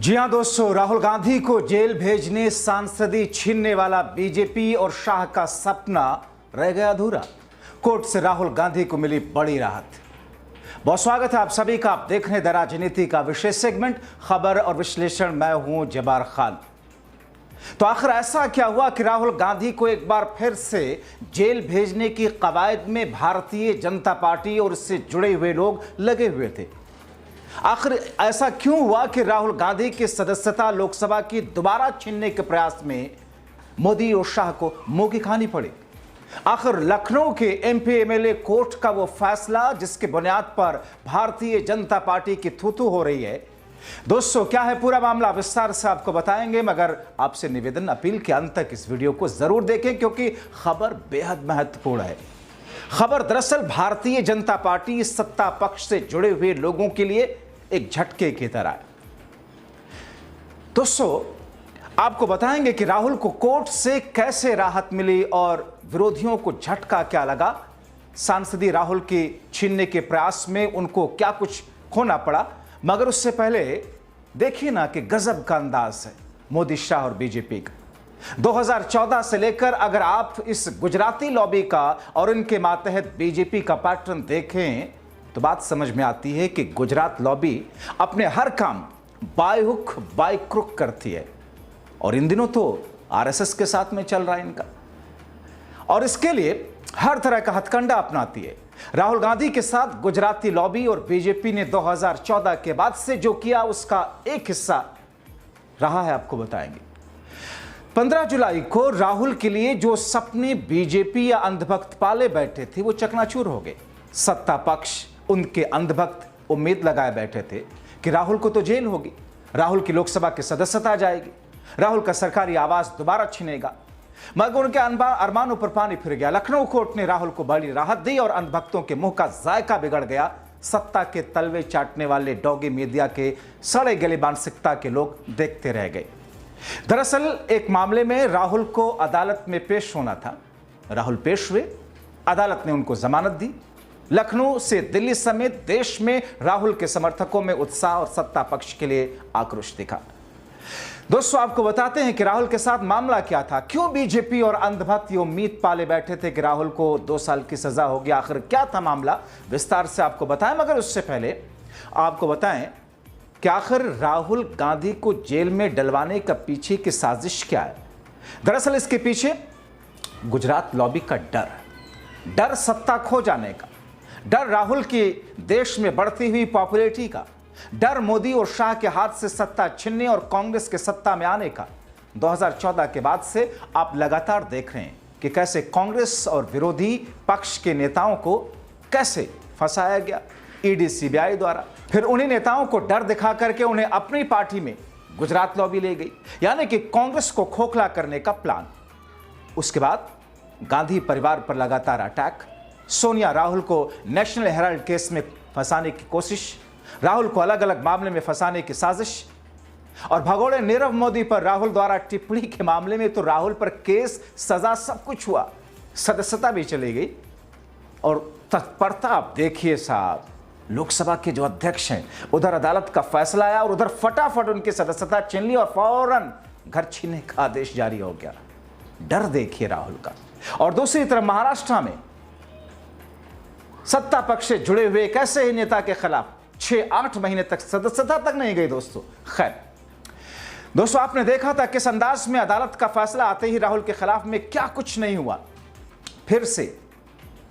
जी हां दोस्तों, राहुल गांधी को जेल भेजने, सांसदी छीनने वाला बीजेपी और शाह का सपना रह गया अधूरा। कोर्ट से राहुल गांधी को मिली बड़ी राहत। बहुत स्वागत है आप सभी का। आप देख रहे हैं द राजनीति का विशेष सेगमेंट खबर और विश्लेषण। मैं हूं जब्बार खान। तो आखिर ऐसा क्या हुआ कि राहुल गांधी को एक बार फिर से जेल भेजने की कवायद में भारतीय जनता पार्टी और इससे जुड़े हुए लोग लगे हुए थे? आखिर ऐसा क्यों हुआ कि राहुल गांधी की सदस्यता लोकसभा की दोबारा छीनने के प्रयास में मोदी और शाह को मुंह की खानी पड़ी? आखिर लखनऊ के एमपी एमएलए कोर्ट का वो फैसला जिसके बुनियाद पर भारतीय जनता पार्टी की थू-थू हो रही है। दोस्तों, क्या है पूरा मामला विस्तार से आपको बताएंगे, मगर आपसे निवेदन, अपील के अंत तक इस वीडियो को जरूर देखें क्योंकि खबर बेहद महत्वपूर्ण है। खबर दरअसल भारतीय जनता पार्टी सत्ता पक्ष से जुड़े हुए लोगों के लिए एक झटके की तरह है। दोस्तों, आपको बताएंगे कि राहुल को कोर्ट से कैसे राहत मिली और विरोधियों को झटका क्या लगा। सांसदी राहुल की छीनने के प्रयास में उनको क्या कुछ खोना पड़ा। मगर उससे पहले देखिए ना कि गजब का अंदाज है मोदी, शाह और बीजेपी का। 2014 से लेकर अगर आप इस गुजराती लॉबी का और इनके मातहत बीजेपी का पैटर्न देखें तो बात समझ में आती है कि गुजरात लॉबी अपने हर काम बाय हुक बाय क्रुक करती है। और इन दिनों तो आरएसएस के साथ में चल रहा है इनका, और इसके लिए हर तरह का हथकंडा अपनाती है। राहुल गांधी के साथ गुजराती लॉबी और बीजेपी ने 2014 के बाद से जो किया उसका एक हिस्सा रहा है, आपको बताएंगे। 15 जुलाई को राहुल के लिए जो सपने बीजेपी या अंधभक्त पाले बैठे थे वो चकनाचूर हो गए। सत्ता पक्ष, उनके अंधभक्त उम्मीद लगाए बैठे थे कि राहुल को तो जेल होगी, राहुल की लोकसभा की सदस्यता जाएगी, राहुल का सरकारी आवास दोबारा छीनेगा। मगर उनके अरमानों पर पानी फिर गया। लखनऊ कोर्ट ने राहुल को बड़ी राहत दी और अंधभक्तों के मुंह का जायका बिगड़ गया। सत्ता के तलवे चाटने वाले डॉगी मीडिया के सड़े गले मानसिकता के लोग देखते रह गए। दरअसल एक मामले में राहुल को अदालत में पेश होना था। राहुल पेश हुए, अदालत ने उनको जमानत दी। लखनऊ से दिल्ली समेत देश में राहुल के समर्थकों में उत्साह और सत्ता पक्ष के लिए आक्रोश दिखा। दोस्तों, आपको बताते हैं कि राहुल के साथ मामला क्या था, क्यों बीजेपी और अंधभक्त ये उम्मीद पाले बैठे थे कि राहुल को 2 साल की सजा होगी। आखिर क्या था मामला, विस्तार से आपको बताएं। मगर उससे पहले आपको बताएं कि आखिर राहुल गांधी को जेल में डलवाने का पीछे की साजिश क्या है। दरअसल इसके पीछे गुजरात लॉबी का डर सत्ता खो जाने का, डर राहुल की देश में बढ़ती हुई पॉपुलैरिटी का, डर मोदी और शाह के हाथ से सत्ता छीनने और कांग्रेस के सत्ता में आने का। 2014 के बाद से आप लगातार देख रहे हैं कि कैसे कांग्रेस और विरोधी पक्ष के नेताओं को कैसे फंसाया गया ईडी सीबीआई द्वारा। फिर उन्हीं नेताओं को डर दिखा करके उन्हें अपनी पार्टी में गुजरात लॉबी ले गई, यानी कि कांग्रेस को खोखला करने का प्लान। उसके बाद गांधी परिवार पर लगातार अटैक, सोनिया राहुल को नेशनल हेराल्ड केस में फंसाने की कोशिश, राहुल को अलग अलग मामले में फंसाने की साजिश, और भगोड़े नीरव मोदी पर राहुल द्वारा टिप्पणी के मामले में तो राहुल पर केस, सजा, सब कुछ हुआ, सदस्यता भी चली गई। और तत्परता आप देखिए साहब, लोकसभा के जो अध्यक्ष हैं, उधर अदालत का फैसला आया और उधर फटाफट उनकी सदस्यता छीन ली और फौरन घर छीनने का आदेश जारी हो गया। डर देखिए राहुल का। और दूसरी तरफ महाराष्ट्र में सत्ता पक्ष से जुड़े हुए एक ऐसे ही नेता के खिलाफ 6-8 महीने तक सदस्यता तक नहीं गई। दोस्तों, आपने देखा था किस अंदाज में अदालत का फैसला आते ही राहुल के खिलाफ में क्या कुछ नहीं हुआ।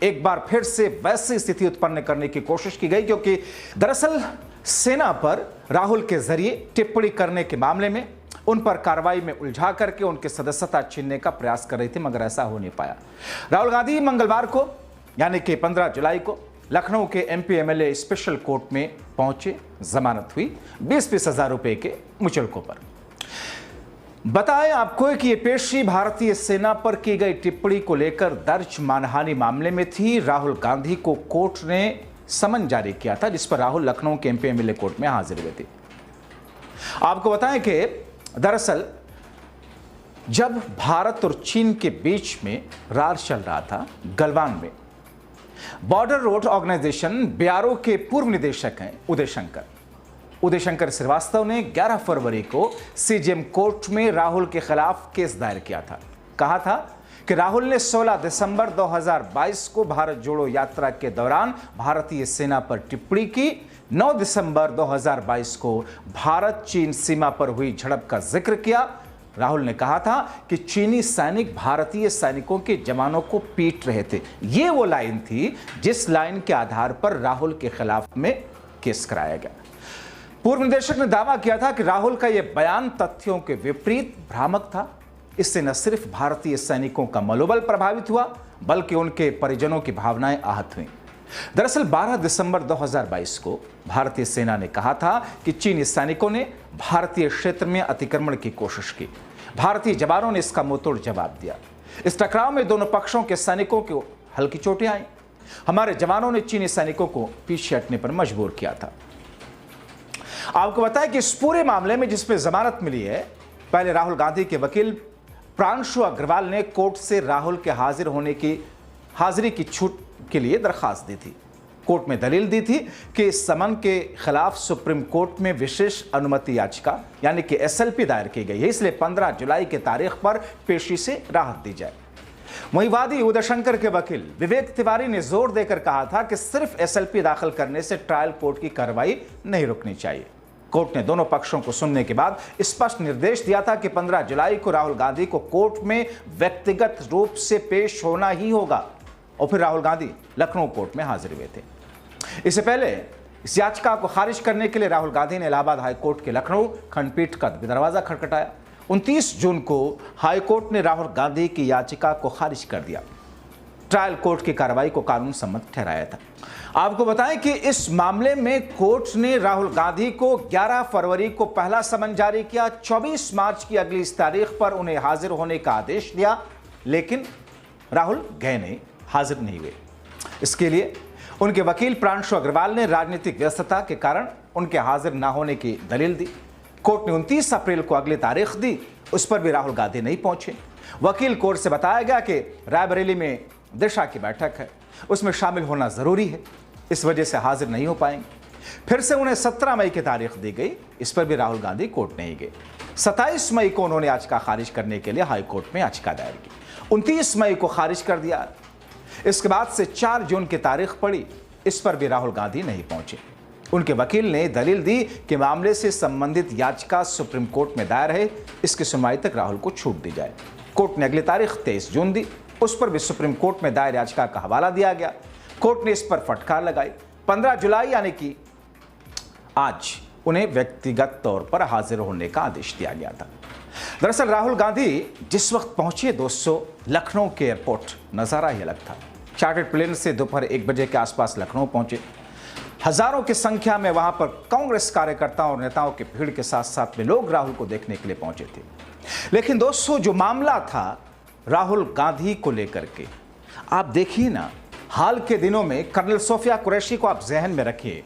एक बार फिर से वैसी स्थिति उत्पन्न करने की कोशिश की गई, क्योंकि दरअसल सेना पर राहुल के जरिए टिप्पणी करने के मामले में उन पर कार्रवाई में उलझा करके उनके सदस्यता छीनने का प्रयास कर रही थी, मगर ऐसा हो नहीं पाया। राहुल गांधी मंगलवार को यानी कि 15 जुलाई को लखनऊ के एमपी एमएलए स्पेशल कोर्ट में पहुंचे। जमानत हुई 20-20 हजार रुपए के मुचलकों पर। बताएं आपको कि यह पेशी भारतीय सेना पर की गई टिप्पणी को लेकर दर्ज मानहानि मामले में थी। राहुल गांधी को कोर्ट ने समन जारी किया था, जिस पर राहुल लखनऊ के एमपी एमएलए कोर्ट में हाजिर हुए थे। आपको बताएं कि दरअसल जब भारत और चीन के बीच में रार चल रहा था गलवान में, बॉर्डर रोड ऑर्गेनाइजेशन बीआरओ के पूर्व निदेशक हैं उदय शंकर, उदय शंकर श्रीवास्तव ने 11 फरवरी को सीजेएम कोर्ट में राहुल के खिलाफ केस दायर किया था। कहा था कि राहुल ने 16 दिसंबर 2022 को भारत जोड़ो यात्रा के दौरान भारतीय सेना पर टिप्पणी की। 9 दिसंबर 2022 को भारत चीन सीमा पर हुई झड़प का जिक्र किया। राहुल ने कहा था कि चीनी सैनिक भारतीय सैनिकों के जवानों को पीट रहे थे। यह वो लाइन थी जिस लाइन के आधार पर राहुल के खिलाफ में केस कराया गया। पूर्व निदेशक ने दावा किया था कि राहुल का यह बयान तथ्यों के विपरीत भ्रामक था। इससे न सिर्फ भारतीय सैनिकों का मनोबल प्रभावित हुआ बल्कि उनके परिजनों की भावनाएं आहत हुईं। दरअसल 12 दिसंबर 2022 को भारतीय सेना ने कहा था कि चीनी सैनिकों ने भारतीय क्षेत्र में अतिक्रमण की कोशिश की। भारतीय जवानों ने इसका मुंहतोड़ जवाब दिया। इस टकराव में दोनों पक्षों के सैनिकों को हल्की चोटें आईं। हमारे जवानों ने चीनी सैनिकों को पीछे हटने पर मजबूर किया था। आपको बताएं कि इस पूरे मामले में जिसमें जमानत मिली है, पहले राहुल गांधी के वकील प्रांशु अग्रवाल ने कोर्ट से राहुल के हाजिरी की छूट के लिए दरखास्त दी थी। कोर्ट में दलील दी थी कि इस समन के खिलाफ सुप्रीम कोर्ट में विशेष अनुमति याचिका यानी कि एसएलपी दायर की गई है, इसलिए 15 जुलाई की तारीख पर पेशी से राहत दी जाए। वहीं वादी उदय शंकर के वकील विवेक तिवारी ने जोर देकर कहा था कि सिर्फ एसएलपी दाखिल करने से ट्रायल कोर्ट की कार्रवाई नहीं रुकनी चाहिए। कोर्ट ने दोनों पक्षों को सुनने के बाद स्पष्ट निर्देश दिया था कि 15 जुलाई को राहुल गांधी को कोर्ट में व्यक्तिगत रूप से पेश होना ही होगा। और फिर राहुल गांधी लखनऊ कोर्ट में हाजिर हुए थे। इससे पहले इस याचिका को खारिज करने के लिए राहुल गांधी ने इलाहाबाद हाईकोर्ट के लखनऊ खंडपीठ का दरवाजा खटखटाया। 29 जून को हाईकोर्ट ने राहुल गांधी की याचिका को खारिज कर दिया। ट्रायल कोर्ट की कार्रवाई को कानून सम्मत ठहराया था। आपको बताएं कि इस मामले में कोर्ट ने राहुल गांधी को 11 फरवरी को पहला समन जारी किया। 24 मार्च की अगली इस तारीख पर उन्हें हाजिर होने का आदेश दिया, लेकिन राहुल गए नहीं, हाजिर नहीं हुए। इसके लिए उनके वकील प्रांशु अग्रवाल ने राजनीतिक व्यस्तता के कारण उनके हाजिर न होने की दलील दी। कोर्ट ने 29 अप्रैल को अगली तारीख दी, उस पर भी राहुल गांधी नहीं पहुंचे। वकील कोर्ट से बताया गया कि रायबरेली में दिशा की बैठक है, उसमें शामिल होना जरूरी है, इस वजह से हाजिर नहीं हो पाएंगे। फिर से उन्हें 17 मई की तारीख दी गई, इस पर भी राहुल गांधी कोर्ट नहीं गए। 27 मई को उन्होंने याचिका खारिज करने के लिए हाईकोर्ट में याचिका दायर की। 29 मई को खारिज कर दिया। इसके बाद से 4 जून की तारीख पड़ी, इस पर भी राहुल गांधी नहीं पहुंचे। उनके वकील ने दलील दी कि मामले से संबंधित याचिका सुप्रीम कोर्ट में दायर है, इसकी सुनवाई तक राहुल को छूट दी जाए। कोर्ट ने अगली तारीख 23 जून दी, उस पर भी सुप्रीम कोर्ट में दायर याचिका का हवाला दिया गया। कोर्ट ने इस पर फटकार लगाई। 15 जुलाई यानी कि आज उन्हें व्यक्तिगत तौर पर हाजिर होने का आदेश दिया गया था। दरअसल राहुल गांधी जिस वक्त पहुंचे दोस्तों, लखनऊ के एयरपोर्ट नजारा ही अलग था। चार्टर्ड प्लेन से दोपहर 1 बजे के आसपास लखनऊ पहुंचे। हजारों की संख्या में वहां पर कांग्रेस कार्यकर्ताओं और नेताओं की भीड़ के साथ साथ में लोग राहुल को देखने के लिए पहुंचे थे। लेकिन दोस्तों, जो मामला था राहुल गांधी को लेकर के, आप देखिए ना, हाल के दिनों में कर्नल सोफिया कुरैशी को आप जहन में रखिए।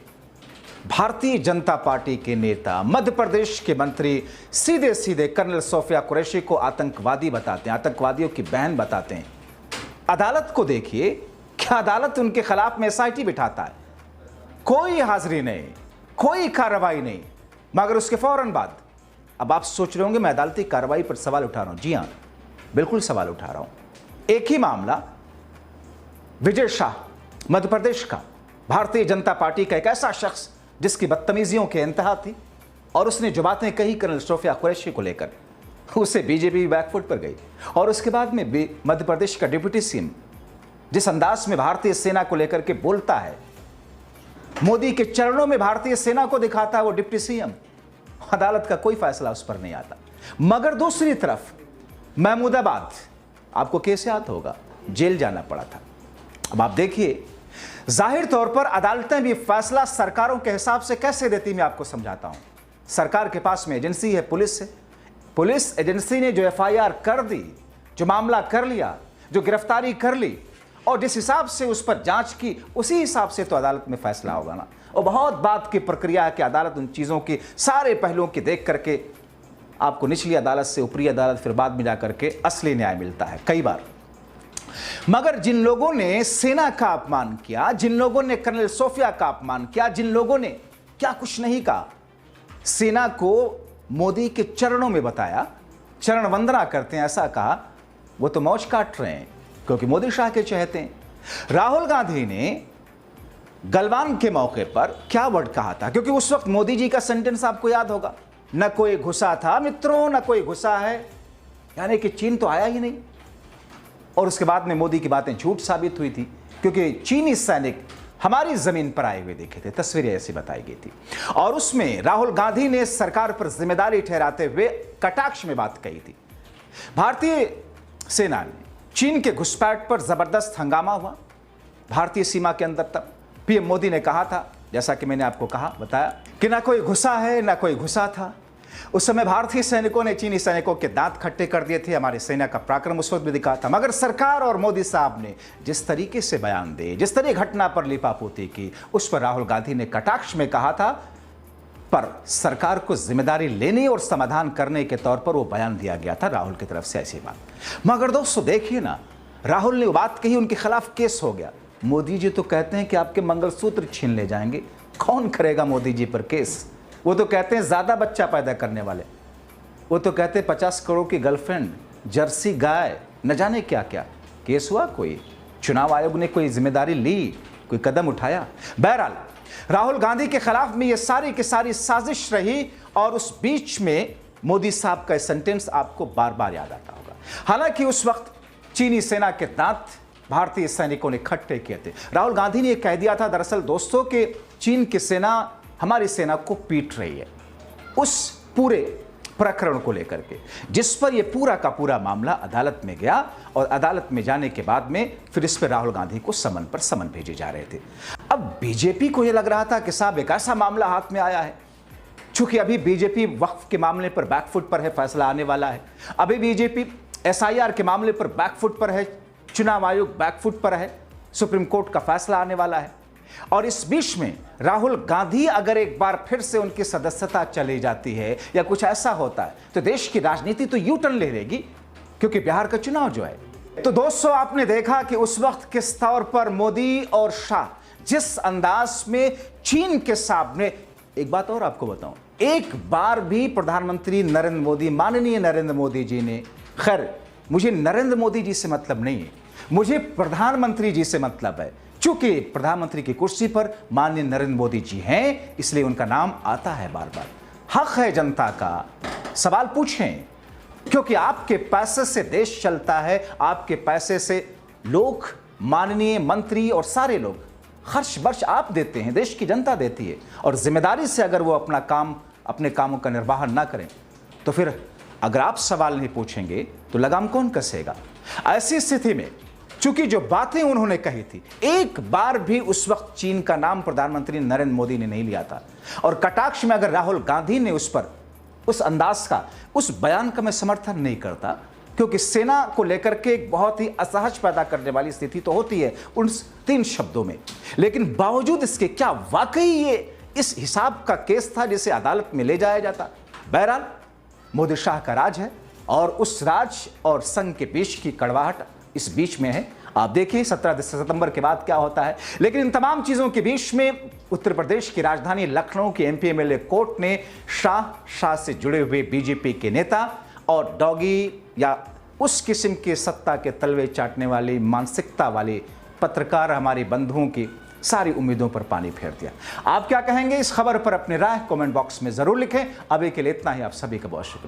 भारतीय जनता पार्टी के नेता, मध्य प्रदेश के मंत्री सीधे सीधे कर्नल सोफिया कुरैशी को आतंकवादी बताते हैं, आतंकवादियों की बहन बताते हैं। अदालत को देखिए, क्या अदालत उनके खिलाफ में एसआईटी बिठाता है? कोई हाजिरी नहीं, कोई कार्रवाई नहीं, मगर उसके फौरन बाद अब आप सोच रहे होंगे मैं अदालती कार्रवाई पर सवाल उठा रहा हूं। जी हां, बिल्कुल सवाल उठा रहा हूं। एक ही मामला, विजय शाह, मध्य प्रदेश का भारतीय जनता पार्टी का एक ऐसा शख्स जिसकी बदतमीजियों की इंतहा थी, और उसने जो बातें कही कर्नल सोफिया कुरैशी को लेकर, उससे बीजेपी बैकफुट पर गई। और उसके बाद में मध्य प्रदेश का डिप्टी सीएम जिस अंदाज में भारतीय सेना को लेकर के बोलता है, मोदी के चरणों में भारतीय सेना को दिखाता है वो डिप्टी सीएम, अदालत का कोई फैसला उस पर नहीं आता। मगर दूसरी तरफ महमूदाबाद, आपको केस याद होगा, जेल जाना पड़ा था। अब आप देखिए, जाहिर तौर पर अदालतें भी फैसला सरकारों के हिसाब से कैसे देती, मैं आपको समझाता हूं। सरकार के पास में एजेंसी है, पुलिस है। पुलिस एजेंसी ने जो एफआईआर कर दी, जो मामला कर लिया, जो गिरफ्तारी कर ली, और जिस हिसाब से उस पर जांच की, उसी हिसाब से तो अदालत में फैसला होगा ना। और बहुत बात की प्रक्रिया है कि अदालत उन चीज़ों की सारे पहलुओं की देख करके आपको निचली अदालत से ऊपरी अदालत, फिर बाद में जाकर के असली न्याय मिलता है कई बार। मगर जिन लोगों ने सेना का अपमान किया, जिन लोगों ने कर्नल सोफिया का अपमान किया, जिन लोगों ने क्या कुछ नहीं कहा, सेना को मोदी के चरणों में बताया, चरण वंदना करते हैं, ऐसा कहा। वो तो मौज काट रहे हैं क्योंकि मोदी शाह के चहेते हैं। राहुल गांधी ने गलवान के मौके पर क्या वर्ड कहा था, क्योंकि उस वक्त मोदी जी का सेंटेंस आपको याद होगा, न कोई घुसा था मित्रों, न कोई घुसा है, यानी कि चीन तो आया ही नहीं। और उसके बाद में मोदी की बातें झूठ साबित हुई थी, क्योंकि चीनी सैनिक हमारी जमीन पर आए हुए देखे थे, तस्वीरें ऐसी बताई गई थी। और उसमें राहुल गांधी ने सरकार पर जिम्मेदारी ठहराते हुए कटाक्ष में बात कही थी। भारतीय सेना ने चीन के घुसपैठ पर जबरदस्त हंगामा हुआ भारतीय सीमा के अंदर। तब पीएम मोदी ने कहा था, जैसा कि मैंने आपको कहा बताया, कि ना कोई घुसा है ना कोई घुसा था। उस समय भारतीय सैनिकों ने चीनी सैनिकों के दांत खट्टे कर दिए थे, हमारी सेना का पराक्रम उस वक्त भी दिखा था। मगर सरकार और मोदी साहब ने जिस तरीके से बयान दिए, जिस तरह घटना पर लिपापोती की, उस पर राहुल गांधी ने कटाक्ष में कहा था, पर सरकार को जिम्मेदारी लेने और समाधान करने के तौर पर वो बयान दिया गया था राहुल की तरफ से, ऐसी बात। मगर दोस्तों देखिए ना, राहुल ने बात कही, उनके खिलाफ केस हो गया। मोदी जी तो कहते हैं कि आपके मंगलसूत्र छीन ले जाएंगे। कौन करेगा मोदी जी पर केस? वो तो कहते हैं ज्यादा बच्चा पैदा करने वाले, वो तो कहते हैं 50 करोड़ की गर्लफ्रेंड, जर्सी गाय, न जाने क्या क्या। केस हुआ? कोई चुनाव आयोग ने कोई जिम्मेदारी ली, कोई कदम उठाया? बहरहाल राहुल गांधी के खिलाफ में ये सारी की सारी साजिश रही। और उस बीच में मोदी साहब का सेंटेंस आपको बार बार याद आता होगा। हालांकि उस वक्त चीनी सेना के दांत भारतीय सैनिकों ने खट्टे किए थे। राहुल गांधी ने यह कह दिया था दरअसल दोस्तों कि चीन की सेना हमारी सेना को पीट रही है, उस पूरे प्रकरण को लेकर के, जिस पर यह पूरा का पूरा मामला अदालत में गया। और अदालत में जाने के बाद में फिर इस पर राहुल गांधी को समन पर समन भेजे जा रहे थे। अब बीजेपी को यह लग रहा था कि साहब एक ऐसा मामला हाथ में आया है, चूंकि अभी बीजेपी वक्फ के मामले पर बैकफुट पर है, फैसला आने वाला है। अभी बीजेपी एसआईआर के मामले पर बैकफुट पर है, चुनाव आयोग बैकफुट पर है, सुप्रीम कोर्ट का फैसला आने वाला है। और इस बीच में राहुल गांधी अगर एक बार फिर से उनकी सदस्यता चली जाती है या कुछ ऐसा होता है, तो देश की राजनीति तो यू टर्न ले लेगी, क्योंकि बिहार का चुनाव जो है। तो दोस्तों आपने देखा कि उस वक्त किस तौर पर मोदी और शाह जिस अंदाज में चीन के सामने, एक बात और आपको बताऊं, एक बार भी प्रधानमंत्री नरेंद्र मोदी, माननीय नरेंद्र मोदी जी ने, खैर मुझे नरेंद्र मोदी जी से मतलब नहीं है, मुझे प्रधानमंत्री जी से मतलब है, चूंकि प्रधानमंत्री की कुर्सी पर माननीय नरेंद्र मोदी जी हैं, इसलिए उनका नाम आता है बार बार। हक है जनता का, सवाल पूछें, क्योंकि आपके पैसे से देश चलता है, आपके पैसे से लोग, माननीय मंत्री और सारे लोग खर्च बर्च आप देते हैं, देश की जनता देती है। और जिम्मेदारी से अगर वो अपने कामों का निर्वाह ना करें, तो फिर अगर आप सवाल नहीं पूछेंगे तो लगाम कौन कसेगा? ऐसी स्थिति में चूंकि जो बातें उन्होंने कही थी, एक बार भी उस वक्त चीन का नाम प्रधानमंत्री नरेंद्र मोदी ने नहीं लिया था। और कटाक्ष में अगर राहुल गांधी ने उस पर, उस अंदाज का, उस बयान का मैं समर्थन नहीं करता, क्योंकि सेना को लेकर के एक बहुत ही असहज पैदा करने वाली स्थिति तो होती है उन 3 शब्दों में। लेकिन बावजूद इसके क्या वाकई ये इस हिसाब का केस था जिसे अदालत में ले जाया जाता? बहरहाल मोदी शाह का राज है, और उस राज और संघ के बीच की कड़वाहट इस बीच में है। आप देखिए 17 सितंबर के बाद क्या होता है। लेकिन इन तमाम चीजों के बीच में उत्तर प्रदेश की राजधानी लखनऊ की एमपी एमएलए कोर्ट ने शाह से जुड़े हुए बीजेपी के नेता और डॉगी या उस किस्म के सत्ता के तलवे चाटने वाली मानसिकता वाले पत्रकार, हमारे बंधुओं की सारी उम्मीदों पर पानी फेर दिया। आप क्या कहेंगे इस खबर पर? अपनी राय कमेंट बॉक्स में जरूर लिखें। अभी के लिए इतना ही, आप सभी का बहुत शुक्रिया।